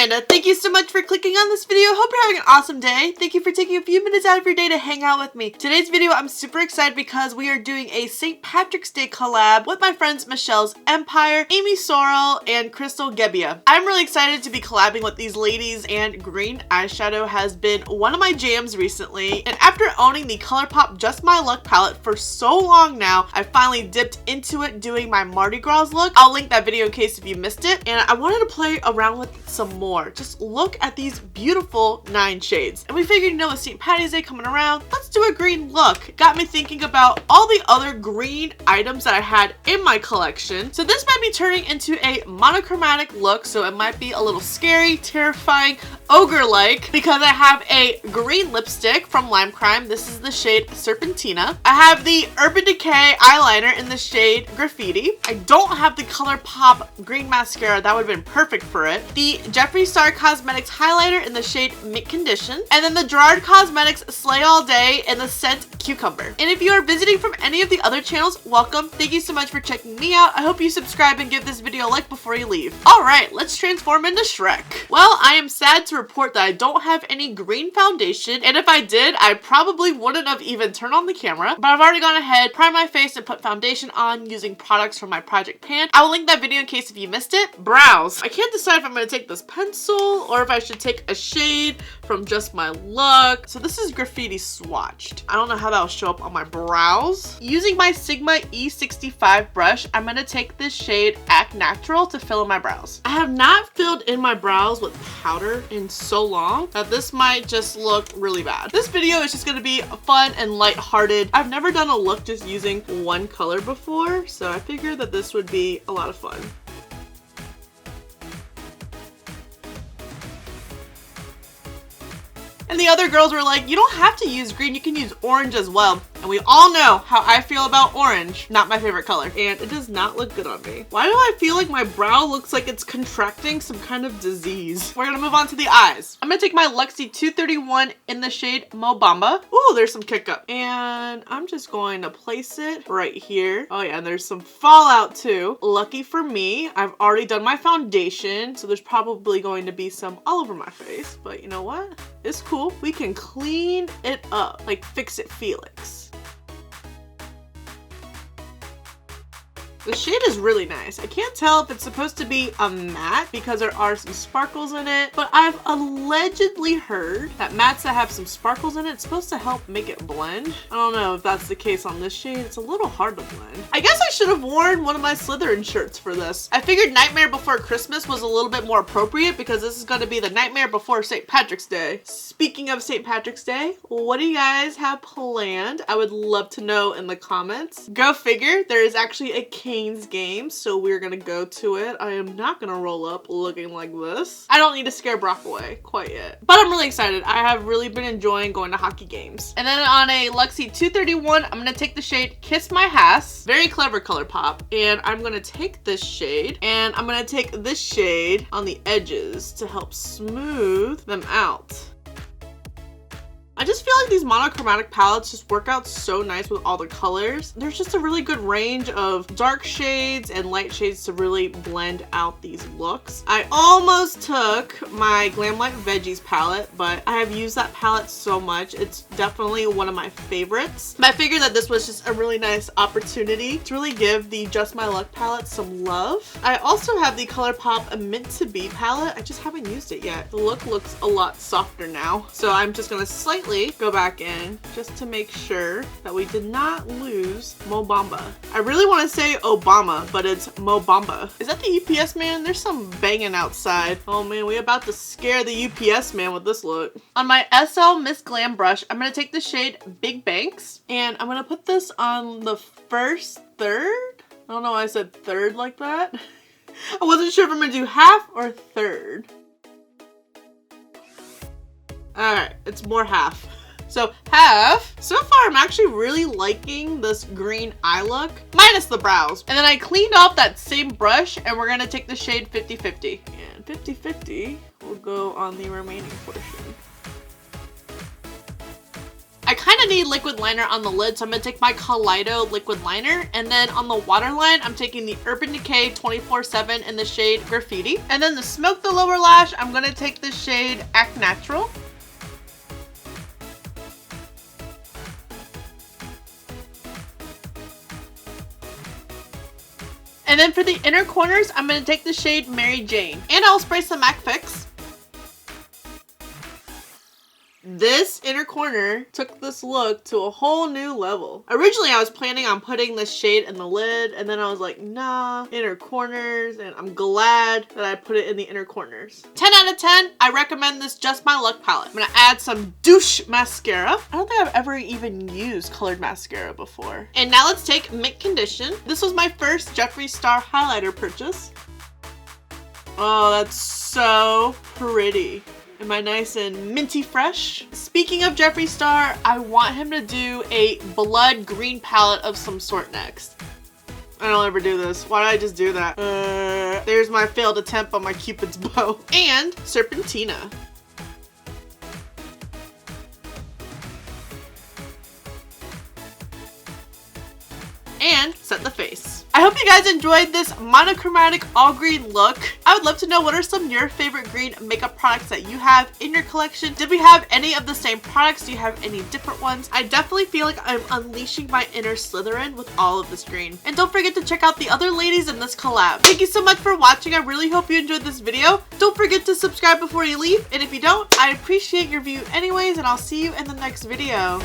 Amanda. Thank you so much for clicking on this video. Hope you're having an awesome day. Thank you for taking a few minutes out of your day to hang out with me. Today's video, I'm super excited because we are doing a St. Patrick's Day collab with my friends Michelle's Empire, Amy Sorrell, and Crystal Gebbia. I'm really excited to be collabing with these ladies, and green eyeshadow has been one of my jams recently. And after owning the ColourPop Just My Luck palette for so long now, I finally dipped into it doing my Mardi Gras look. I'll link that video in case if you missed it. And I wanted to play around with some more. Just look at these beautiful 9 shades. And we figured, you know, with St. Patty's Day coming around, let's do a green look. Got me thinking about all the other green items that I had in my collection. So this might be turning into a monochromatic look, so it might be a little scary, terrifying, ogre-like, because I have a green lipstick from Lime Crime. This is the shade Serpentina. I have the Urban Decay eyeliner in the shade Graffiti. I don't have the ColourPop green mascara. That would have been perfect for it. The Jeffree Star Cosmetics highlighter in the shade Mint Condition. And then the Gerard Cosmetics Slay All Day in the scent Cucumber. And if you are visiting from any of the other channels, welcome. Thank you so much for checking me out. I hope you subscribe and give this video a like before you leave. Alright, let's transform into Shrek. Well, I am sad to report that I don't have any green foundation, and if I did, I probably wouldn't have even turned on the camera, but I've already gone ahead, primed my face, and put foundation on using products from my Project Pan. I will link that video in case if you missed it. Brows. I can't decide if I'm going to take this pencil or if I should take a shade from Just My Luck. So this is Graffiti swatched. I don't know how that will show up on my brows. Using my Sigma E65 brush, I'm going to take this shade Act Natural to fill in my brows. I have not filled in my brows with powder in so long that this might just look really bad. This video is just going to be fun and lighthearted. I've never done a look just using one color before, so I figured that this would be a lot of fun. And the other girls were like, you don't have to use green, you can use orange as well. And we all know how I feel about orange. Not my favorite color. And it does not look good on me. Why do I feel like my brow looks like it's contracting some kind of disease? We're gonna move on to the eyes. I'm gonna take my Luxie 231 in the shade Mo Bamba. Ooh, there's some kick up. And I'm just going to place it right here. Oh yeah, and there's some fallout too. Lucky for me, I've already done my foundation, so there's probably going to be some all over my face. But you know what? It's cool. We can clean it up, like Fix It Felix. The shade is really nice. I can't tell if it's supposed to be a matte because there are some sparkles in it, but I've allegedly heard that mattes that have some sparkles in it, it's supposed to help make it blend. I don't know if that's the case on this shade. It's a little hard to blend. I guess I should have worn one of my Slytherin shirts for this. I figured Nightmare Before Christmas was a little bit more appropriate because this is going to be the Nightmare Before St. Patrick's Day. Speaking of St. Patrick's Day, what do you guys have planned? I would love to know in the comments. Go figure, there is actually a Canes game, so we're gonna go to it. I am not gonna roll up looking like this. I don't need to scare Brock away quite yet, but I'm really excited. I have really been enjoying going to hockey games. And then on a Luxie 231, I'm gonna take the shade Kiss My Ass. Very clever ColourPop. And I'm gonna take this shade and I'm gonna take this shade on the edges to help smooth them out. I just feel like these monochromatic palettes just work out so nice with all the colors. There's just a really good range of dark shades and light shades to really blend out these looks. I almost took my Glamlight Veggies palette, but I have used that palette so much. It's definitely one of my favorites. But I figured that this was just a really nice opportunity to really give the Just My Luck palette some love. I also have the ColourPop Mint to Be palette. I just haven't used it yet. The look looks a lot softer now. So I'm just gonna slightly go back in just to make sure that we did not lose Mo Bamba. I really want to say Obama, but it's Mo Bamba. Is that the UPS man? There's some banging outside. Oh man, we about to scare the UPS man with this look. On my SL Miss Glam brush, I'm going to take the shade Big Banks, and I'm going to put this on the first third. I don't know why I said third like that. I wasn't sure if I'm going to do half or third. Alright, it's more half. So half. So far, I'm actually really liking this green eye look, minus the brows. And then I cleaned off that same brush, and we're gonna take the shade 50-50. And 50-50 will go on the remaining portion. I kind of need liquid liner on the lid, so I'm gonna take my Kaleido liquid liner, and then on the waterline, I'm taking the Urban Decay 24/7 in the shade Graffiti. And then to smoke the lower lash, I'm gonna take the shade Act Natural. And then for the inner corners, I'm going to take the shade Mary Jane. And I'll spray some MAC Fix. This inner corner took this look to a whole new level. Originally, I was planning on putting this shade in the lid, and then I was like, nah, inner corners, and I'm glad that I put it in the inner corners. 10 out of 10, I recommend this Just My Luck palette. I'm gonna add some douche mascara. I don't think I've ever even used colored mascara before. And now let's take Mint Condition. This was my first Jeffree Star highlighter purchase. Oh, that's so pretty. Am I nice and minty fresh? Speaking of Jeffree Star, I want him to do a blood green palette of some sort next. I don't ever do this. Why did I just do that? There's my failed attempt on my Cupid's bow. And Serpentina. And set the face. I hope you guys enjoyed this monochromatic all green look. I would love to know what are some of your favorite green makeup products that you have in your collection. Did we have any of the same products? Do you have any different ones? I definitely feel like I'm unleashing my inner Slytherin with all of this green. And don't forget to check out the other ladies in this collab. Thank you so much for watching. I really hope you enjoyed this video. Don't forget to subscribe before you leave. And if you don't, I appreciate your view anyways, and I'll see you in the next video.